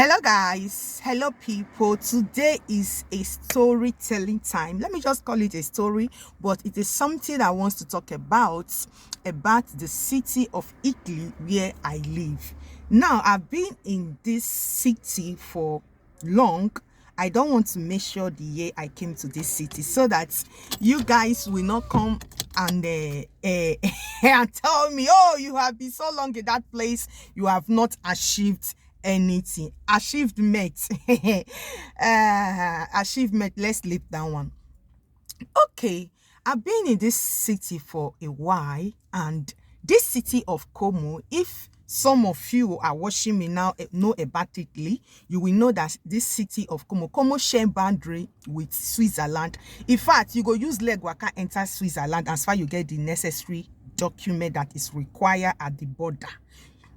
Hello guys, hello people. Today is a storytelling time. Let me just call it a story, but it is something I want to talk about the city of Italy where I live. Now, I've been in this city for long. I don't want to make sure the year I came to this city so that you guys will not come and and tell me, oh, you have been so long in that place, you have not achieved anything. Achievement. Achievement. Let's leave that one. Okay, I've been in this city for a while, and this city of Como, if some of you are watching me now know about Italy, you will know that this city of Como share boundary with Switzerland. In fact, you go use leg waka enter Switzerland as far you get the necessary document that is required at the border.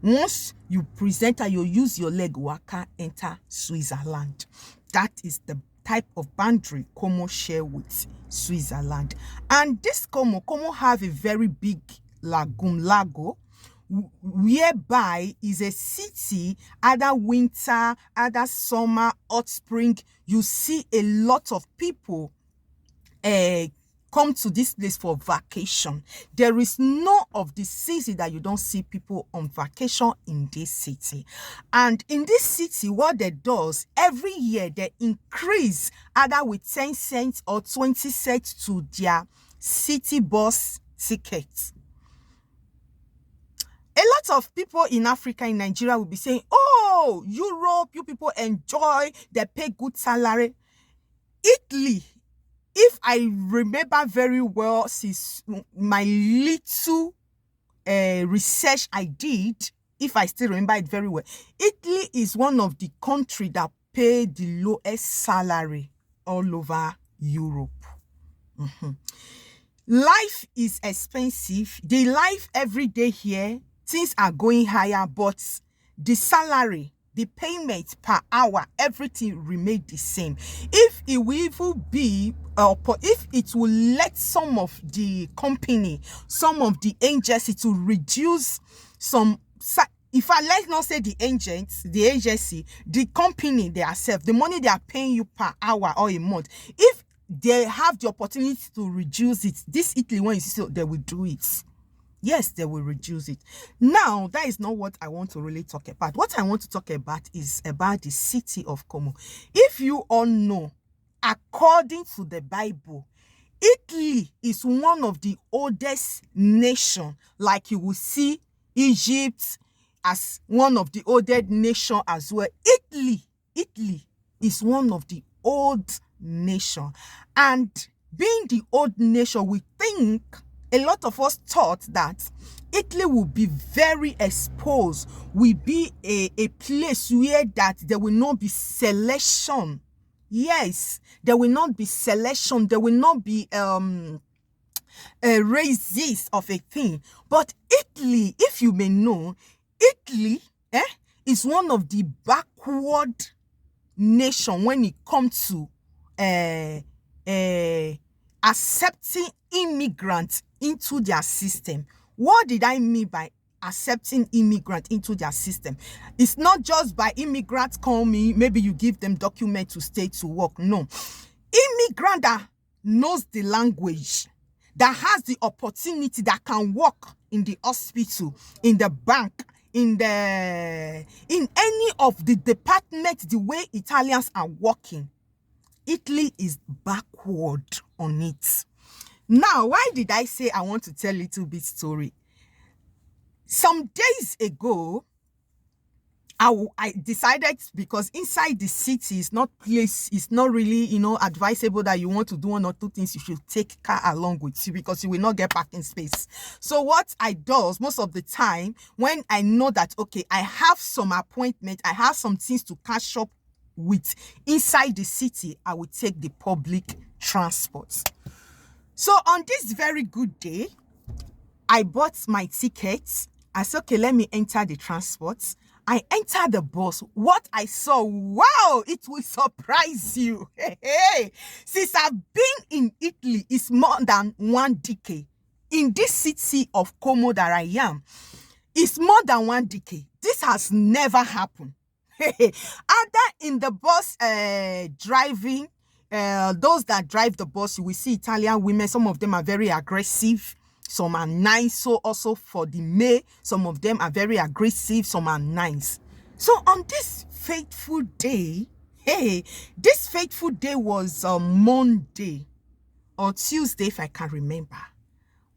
Once you present and you use your leg waka enter Switzerland. That is the type of boundary Como share with Switzerland. And this Como have a very big lago, whereby is a city, either winter, either summer, hot spring, you see a lot of people come to this place for vacation. There is no of the city that you don't see people on vacation in this city. And in this city, what they does, every year they increase either with 10 cents or 20 cents to their city bus tickets. A lot of people in Africa, in Nigeria, will be saying, oh, Europe, you people enjoy, they pay good salary. Italy, if I remember very well, since my little research I did, if I still remember it very well, Italy is one of the countries that pay the lowest salary all over Europe. Life is expensive. The life every day here, things are going higher, but the salary, the payment per hour, everything remain the same. If it will even be, if it will let some of the company, some of the agency to reduce some, if I let's not say the agents, the agency, the company themselves, the money they are paying you per hour or a month, if they have the opportunity to reduce it, this Italy, when you see, they will do it. Yes, they will reduce it. Now, that is not what I want to really talk about. What I want to talk about is about the city of Como. If you all know, according to the Bible, Italy is one of the oldest nations. Like you will see Egypt as one of the oldest nations as well. Italy is one of the old nations. And being the old nation, we think, a lot of us thought that Italy will be very exposed, will be a place where that there will not be selection. Yes, there will not be selection. There will not be a racist of a thing. But Italy, if you may know, Italy is one of the backward nation when it comes to accepting immigrants into their system. What did I mean by accepting immigrants into their system? It's not just by immigrants coming, maybe you give them document to stay to work. No. Immigrant that knows the language, that has the opportunity, that can work in the hospital, in the bank, in any of the departments, the way Italians are working. Italy is backward on it. Now, why did I say I want to tell a little bit story? Some days ago, I decided, because inside the city is not place, it's not really, advisable that you want to do one or two things. You should take car along with you because you will not get parking space. So what I do most of the time, when I know that, okay, I have some appointment, I have some things to catch up with inside the city, I will take the public transport. So on this very good day, I bought my tickets. I said, okay, let me enter the transport. I entered the bus. What I saw, wow, it will surprise you. Hey. Since I've been in Italy, it's more than 1 decade. In this city of Como that I am, it's more than 1 decade. This has never happened. Other in the bus driving, those that drive the bus, you will see Italian women. Some of them are very aggressive. Some are nice. So also for the male, some of them are very aggressive. Some are nice. So on this fateful day, this fateful day was Monday or Tuesday, if I can remember.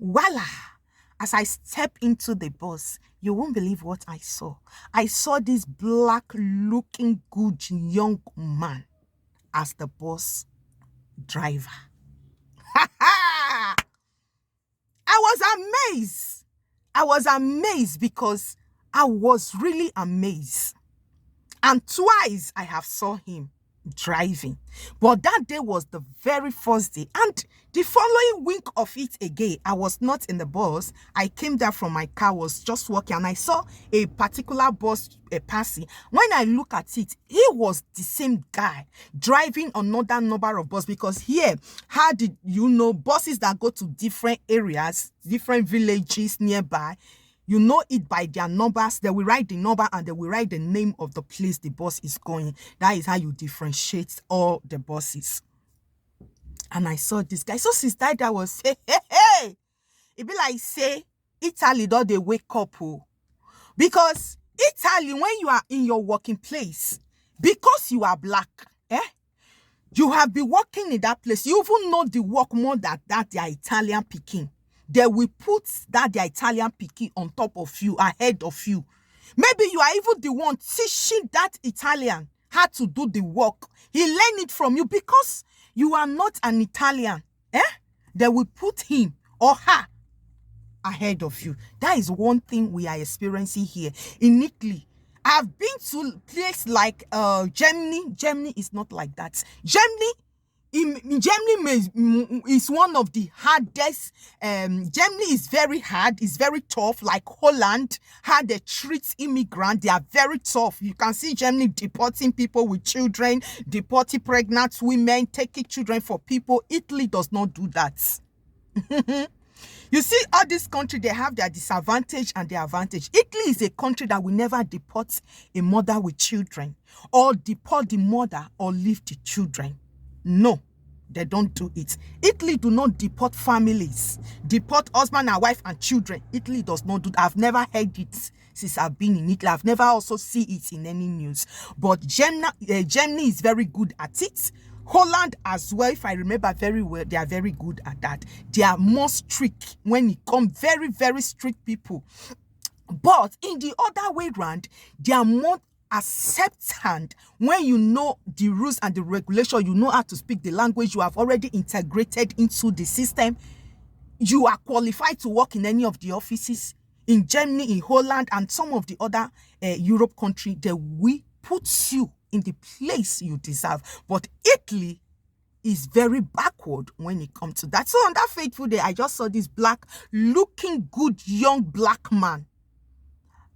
Voila! As I step into the bus, you won't believe what I saw. I saw this black-looking good young man as the bus driver. I was amazed. I was amazed because I was really amazed. And twice I have saw him driving. But that day was the very first day. And the following week of it again, I was not in the bus. I came down from my car, was just walking, and I saw a particular bus passing. When I look at it, he was the same guy driving another number of buses, because here, how did you know, buses that go to different areas, different villages nearby, you know it by their numbers. They will write the number and they will write the name of the place the bus is going. That is how you differentiate all the buses. And I saw this guy. So since that, I was say, hey. It be like, say, Italy, don't they wake up? Because Italy, when you are in your working place, because you are black, you have been working in that place. You even know the work more than that they are Italian picking. They will put that the Italian picking on top of you, ahead of you. Maybe you are even the one teaching that Italian how to do the work. He learned it from you because you are not an Italian. They will put him or her ahead of you. That is one thing we are experiencing here in Italy. I've been to places like Germany. Germany is not like that. Germany is one of the hardest. Germany is very hard. It's very tough. Like Holland, how they treat immigrants, they are very tough. You can see Germany deporting people with children, deporting pregnant women, taking children for people. Italy does not do that. You see, all these countries, they have their disadvantage and their advantage. Italy is a country that will never deport a mother with children, or deport the mother or leave the children. No, they don't do it. Italy do not deport families, deport husband and wife and children. Italy does not do that. I've never heard it since I've been in Italy. I've never also seen it in any news. But Germany is very good at it. Holland as well, if I remember very well, they are very good at that. They are more strict when it comes, very, very strict people. But in the other way around, they are more acceptant. When you know the rules and the regulation, you know how to speak the language, you have already integrated into the system, you are qualified to work in any of the offices. In Germany, in Holland, and some of the other Europe countries, they will put you in the place you deserve. But Italy is very backward when it comes to that. So on that fateful day, I just saw this black looking good young black man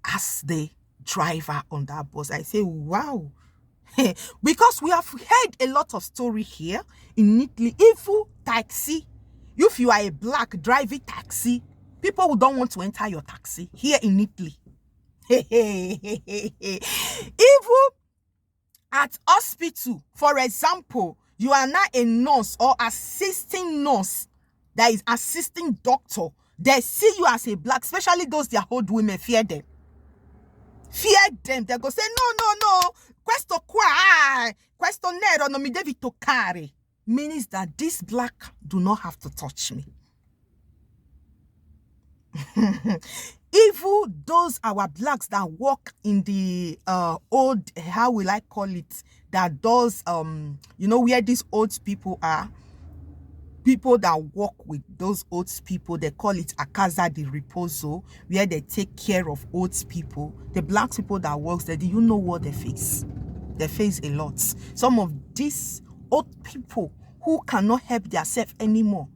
as the driver on that bus. I say, wow. Because we have heard a lot of story here in Italy. If you are a black driving taxi, people who don't want to enter your taxi here in Italy. Even at hospital, for example, you are not a nurse or assisting nurse that is assisting doctor. They see you as a black, especially those that hold women, fear them. Fear them. They go say, no. Questo nero non mi devi toccare. Means that this black do not have to touch me. Even those our blacks that work in the old, how will I call it, that does where these old people are, people that work with those old people, they call it a casa di riposo, where they take care of old people. The black people that works there, do you know what they face? They face a lot. Some of these old people who cannot help themselves anymore,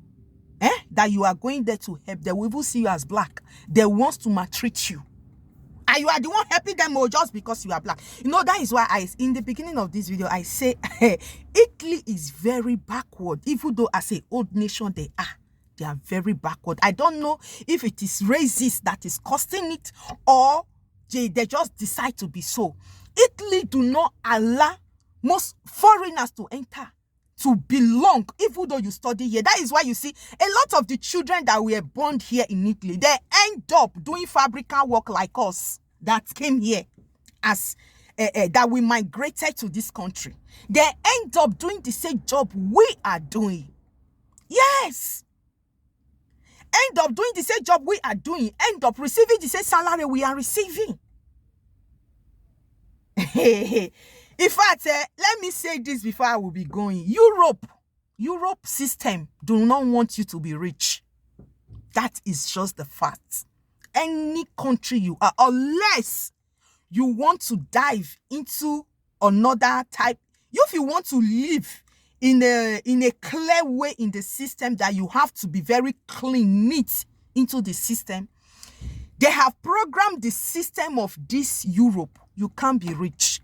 that you are going there to help, they will even see you as black. They want to maltreat you. And you are the one helping them, or just because you are black. That is why in the beginning of this video, I say Italy is very backward. Even though as an old nation they are very backward. I don't know if it is racist that is causing it, or they just decide to be so. Italy do not allow most foreigners to enter, to belong, even though you study here. That is why you see a lot of the children that were born here in Italy, they end up doing fabrical work like us that came here as that we migrated to this country. They end up doing the same job we are doing. Yes. End up doing the same job we are doing. End up receiving the same salary we are receiving. In fact, let me say this before I will be going. Europe system do not want you to be rich. That is just the fact. Any country you are, unless you want to dive into another type, if you want to live in a clear way in the system, that you have to be very clean, neat into the system. They have programmed the system of this Europe. You can't be rich.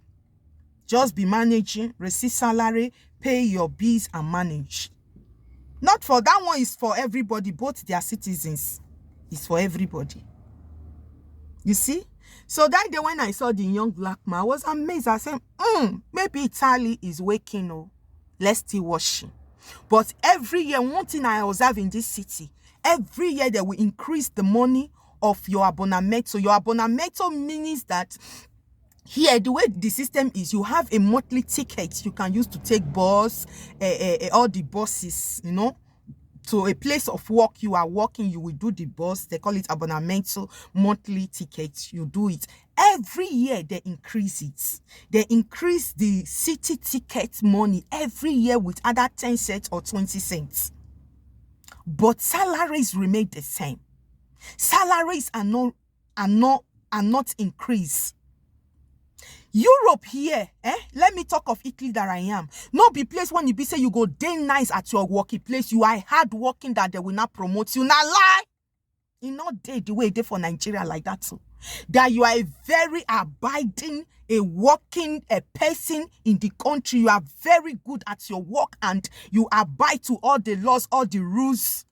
Just be managing, receive salary, pay your bills and manage. Not for that one, is for everybody, both their citizens. It's for everybody. You see? So that day when I saw the young black man, I was amazed. I said, maybe Italy is waking up. Let's still watch him. But every year, one thing I observe in this city, every year they will increase the money of your abbonamento. Your abbonamento means that here, the way the system is, you have a monthly ticket you can use to take bus, all the buses, you know, to a place of work you are working. You will do the bus. They call it abbonamento, monthly ticket. You do it. Every year, they increase it. They increase the city ticket money every year with either 10 cents or 20 cents. But salaries remain the same. Salaries are not increased. Europe here, let me talk of Italy that I am. Not be place when you be say you go day nice at your working place. You are hard working that they will not promote you. Not lie. You not day the way they for Nigeria like that too. That you are a very abiding, a working a person in the country. You are very good at your work and you abide to all the laws, all the rules.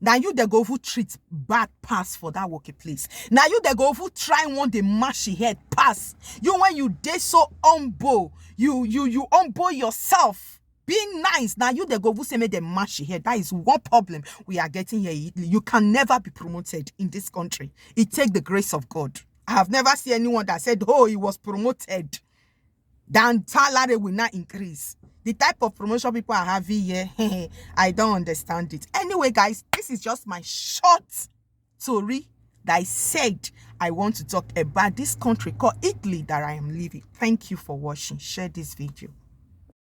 Now you they go who treat bad pass for that working place. Now you they go who try one the mashy head pass. You when you dey so humble, you humble yourself. Being nice. Now you they go who say me the mashy head. That is one problem we are getting here. You can never be promoted in this country. It takes the grace of God. I have never seen anyone that said, oh, he was promoted. Then salary will not increase. The type of promotion people are having here, I don't understand it. Anyway, guys, this is just my short story that I said I want to talk about this country called Italy that I am living. Thank you for watching. Share this video.